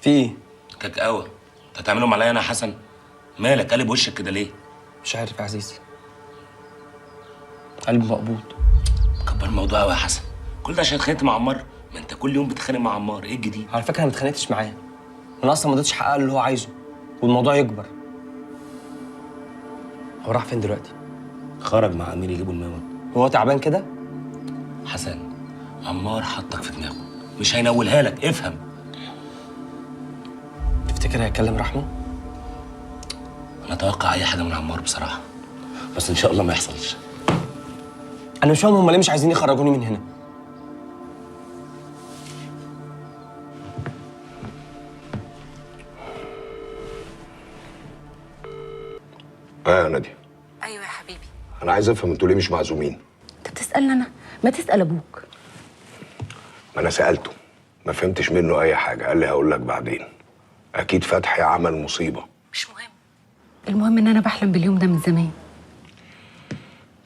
في ايه؟ كاكاوه. انت هتعملهم عليا انا يا حسن؟ مالك قالب وشك كده ليه؟ مش عارف يا عزيزي، قلبي مقبوض. كبر الموضوع قوي يا حسن. كل ده عشان اتخانقت مع عمار؟ ما انت كل يوم بتتخانق مع عمار، ايه الجديد؟ على فكره انا ما اتخانقتش معاه، انا اصلا ما قدرتش احقق اللي هو عايزه والموضوع يكبر. هو راح فين دلوقتي؟ خرج مع امير يجيبوا الموت. هو تعبان كده؟ حسن، عمار حطك في دماغه، مش هينولها لك، افهم. تفتكر هيكلم رحمه؟ انا اتوقع اي حاجه من عمار بصراحه، بس ان شاء الله ما يحصلش. انا مش فاهم هم ليه مش عايزين يخرجوني من هنا. يا نادية. ايوه يا حبيبي. انا عايز افهم انتوا ليه مش معزومين؟ انت بتسالني انا؟ ما تسال ابوك. ما انا سالته، ما فهمتش منه اي حاجه، قال لي هقول لك بعدين. اكيد فتحي عمل مصيبه. مش مهم، المهم ان انا بحلم باليوم ده من زمان.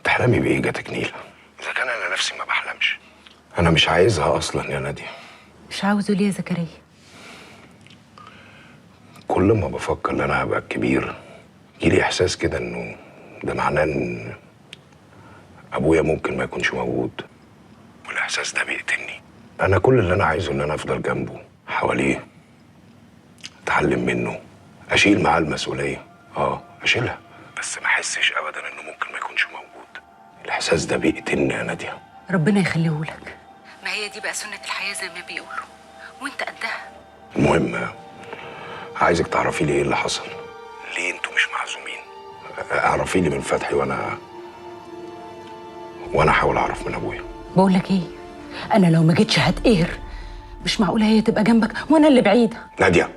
تحلمي بايه جاتك نيله؟ اذا كان انا نفسي ما بحلمش. انا مش عايزها اصلا يا نادية. مش عاوزه ليه يا زكريا؟ كل ما بفكر ان انا هبقى كبير يجيلي احساس كده انه ده معناه ان ابويا ممكن ما يكونش موجود، والاحساس ده بيقتلني. انا كل اللي انا عايزه ان انا افضل جنبه، حواليه، اتعلم منه، اشيل معاه المسؤوليه. اشيلها، بس ما احسش ابدا انه ممكن ما يكونش موجود. الاحساس ده بيقتلني يا نادية. ربنا يخليه لك. ما هي دي بقى سنه الحياه زي ما بيقولوا، وانت قدها. المهم عايزك تعرفي لي ايه اللي حصل، ليه انتوا مش معزومين. اعرفي لي من فتحي وانا احاول اعرف من ابويا. بقول لك ايه، انا لو ما جيتش هتقهر. مش معقوله هي تبقى جنبك وانا اللي بعيده. نادية،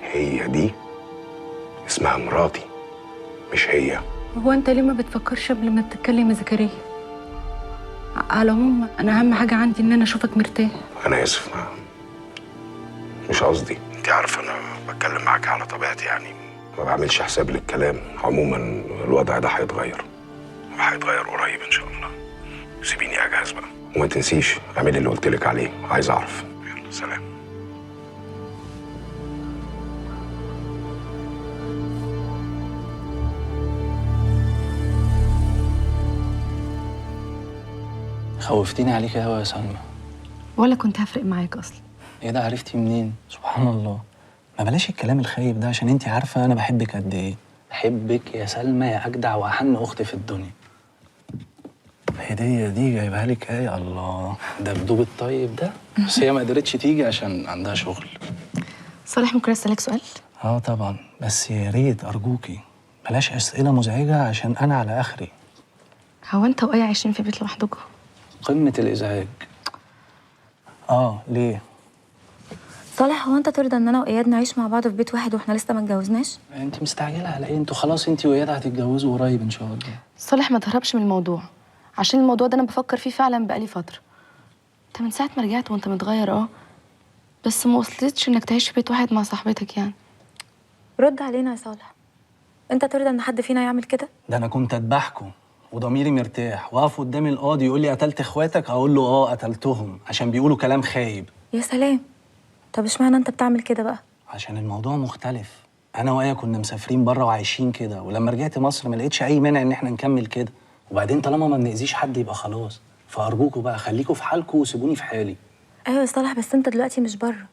هي دي اسمها مراتي، مش هي. هو انت ليه ما بتفكرش قبل ما بتتكلم يا زكريا؟ على العموم انا اهم حاجه عندي ان انا اشوفك مرتاح. انا اسف، مش قصدي. انت عارفه انا بتكلم معاك على طبيعتي، يعني ما بعملش حساب للكلام. عموما الوضع ده هيتغير، وهيتغير قريب ان شاء الله. سيبيني اجهز بقى، وما تنسيش اعملي اللي قلت لك عليه، عايز اعرف. يلا سلام. خوفتيني عليك قوي يا سلمى. ولا كنت هفرق معاك اصلا. ايه ده، عرفتي منين؟ سبحان الله. ما بلاش الكلام الخايب ده، عشان انتي عارفه انا بحبك قد ايه. بحبك يا سلمى يا اجدع واحن اخت في الدنيا. الهديه دي جايبها لك ايه؟ الله، ده بدوب الطيب ده. بس هي ما قدرتش تيجي عشان عندها شغل. صالح، ممكن اسالك سؤال؟ طبعا، بس يا ريت ارجوكي بلاش اسئله مزعجه عشان انا على اخري. هو انت وايه عايشين في بيت لوحدكم؟ قمه الازعاج. ليه؟ صالح، هو انت ترضى ان انا واياد نعيش مع بعض في بيت واحد واحنا لسه ما اتجوزناش؟ انت مستعجله على ايه؟ انتوا خلاص انت واياد هتتجوزوا قريب ان شاء الله. صالح، ما تهربش من الموضوع، عشان الموضوع ده انا بفكر فيه فعلا بقالي فتره. انت من ساعه ما رجعت وانت متغير، بس ما وصلتش انك تعيش في بيت واحد مع صاحبتك يعني. رد علينا يا صالح، انت ترضى ان حد فينا يعمل كده؟ ده انا كنت اذبحكم وضميري مرتاح واقف قدام القاضي يقول لي قتلت اخواتك، اقول له قتلتهم، عشان بيقولوا كلام خايب. يا سلام. طب اشمعنى انت بتعمل كده بقى؟ عشان الموضوع مختلف. انا وآية كنا مسافرين بره وعايشين كده، ولما رجعت مصر ما لقيتش اي مانع ان احنا نكمل كده. وبعدين طالما ما بنأذيش حد يبقى خلاص، فارجوكوا بقى خليكوا في حالكوا وسيبوني في حالي. ايوه يا صالح، بس انت دلوقتي مش بره،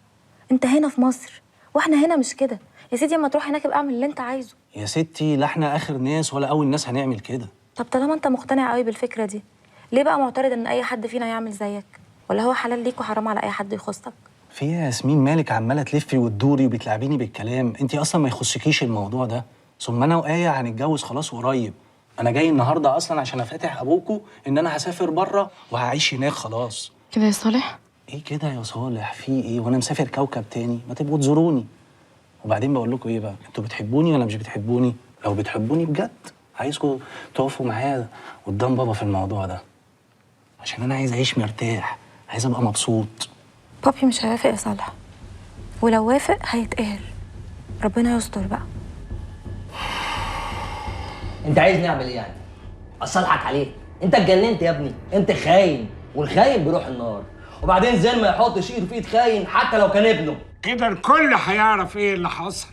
انت هنا في مصر، واحنا هنا مش كده. يا سيدي اما تروح هناك ابقى اعمل اللي انت عايزه. يا ستي، لا احنا اخر ناس ولا اول ناس هنعمل كده. طب طالما انت مقتنع قوي بالفكره دي، ليه بقى معترض ان اي حد فينا يعمل زيك؟ ولا هو حلال ليك وحرام على اي حد يخصك؟ في يا ياسمين مالك عماله تلفي وتدوري وبتلعبيني بالكلام؟ انت اصلا ما يخصكيش الموضوع ده. ثم انا وآية هنتجوز خلاص قريب. انا جاي النهارده اصلا عشان افاتح ابوكوا ان انا هسافر بره وهعيش هناك خلاص. كده يا صالح؟ ايه كده يا صالح؟ في ايه وانا مسافر كوكب تاني؟ ما تبقوا تزوروني. وبعدين بقول لكم ايه بقى، انتوا بتحبوني ولا مش بتحبوني؟ لو بتحبوني بجد عايزكم تقفوا معايا قدام بابا في الموضوع ده، عشان انا عايز اعيش مرتاح، عايز ابقى مبسوط. بابي مش هيوافق يا صالح، ولو وافق هيتقهر. ربنا يستر بقى. انت عايزني اعمل ايه يعني؟ اصلحك عليك؟ انت اتجننت يا ابني، انت خاين، والخاين بيروح النار. وبعدين زين ما يحطش ايده في ايد خاين حتى لو كان ابنه. كده الكل هيعرف ايه اللي حصل،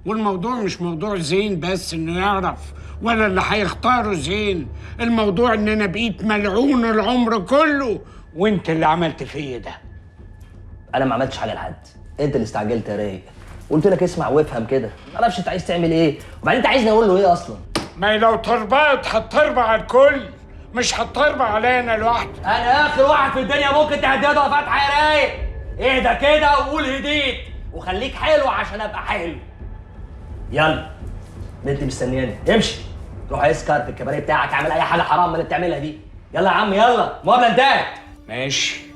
والموضوع مش موضوع زين بس انه يعرف ولا اللي هيختاره زين، الموضوع ان انا بقيت ملعون العمر كله وانت اللي عملت فيا ده. انا ما عملتش حاجه لحد، انت اللي استعجلت يا رايق. قلت لك اسمع وافهم كده، ما اعرفش انت عايز تعمل ايه، وبعدين انت عايزني اقول له ايه اصلا؟ ما هي لو تربط هتربع على الكل، مش هتربع عليا انا لوحدي. انا اخر واحد في الدنيا ممكن تهدده يا فتحي يا رايق. اهدى كده وقول هديت وخليك حلو عشان ابقى حلو. يلا بنتي مستنياني، امشي روح اسكر في الكباريه بتاعك، اعمل اي حاجه حرام من اللي بتعملها دي. يلا يا عم يلا، مقابله انتهت. ماشي.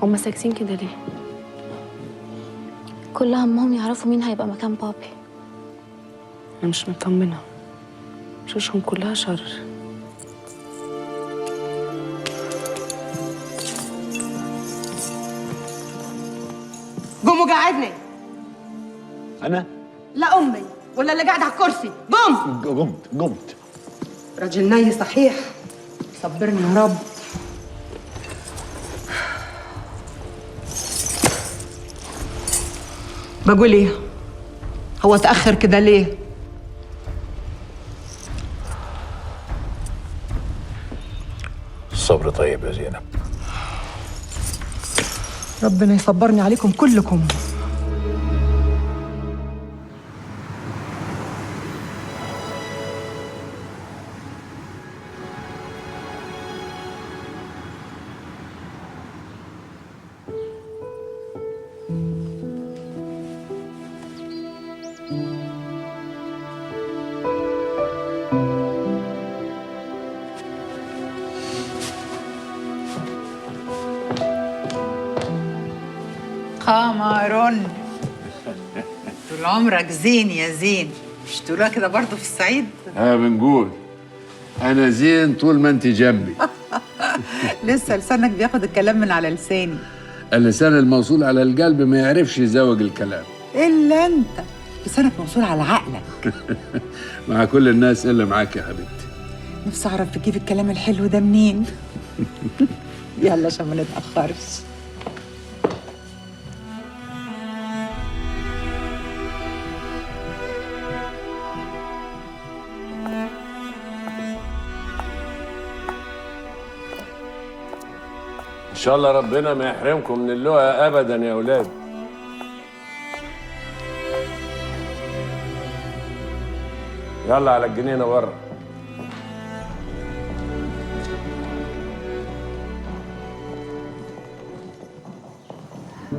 هما ساكتين كده ليه؟ كل همهم يعرفوا مين هيبقى مكان بابي. انا مش مطمنه، وشوشهم كلها شر. قوم وقعدني. أنا؟ لا أمي ولا اللي قاعد على الكرسي. قوم. قمت. راجل ناي صحيح، صبرني يا رب. بقول ايه؟ هو تأخر كده ليه؟ الصبر طيب يا زينب. ربنا يصبرني عليكم كلكم. قمر، طول عمرك زين يا زين. مش تقولها كده برضه في الصعيد؟ بنقول أنا زين طول ما أنت جنبي. لسه لسانك بياخد الكلام من على لساني. اللسان الموصول على القلب ما يعرفش يزوج الكلام. إلا أنت لسانك موصول على عقلك. مع كل الناس إلا معاك يا حبيبتي. نفسي أعرف بتجيب الكلام الحلو ده منين؟ يلا عشان ما نتأخرش. إن شاء الله ربنا ما يحرمكم من اللقا أبدا يا أولاد. يلا على الجنينة بره.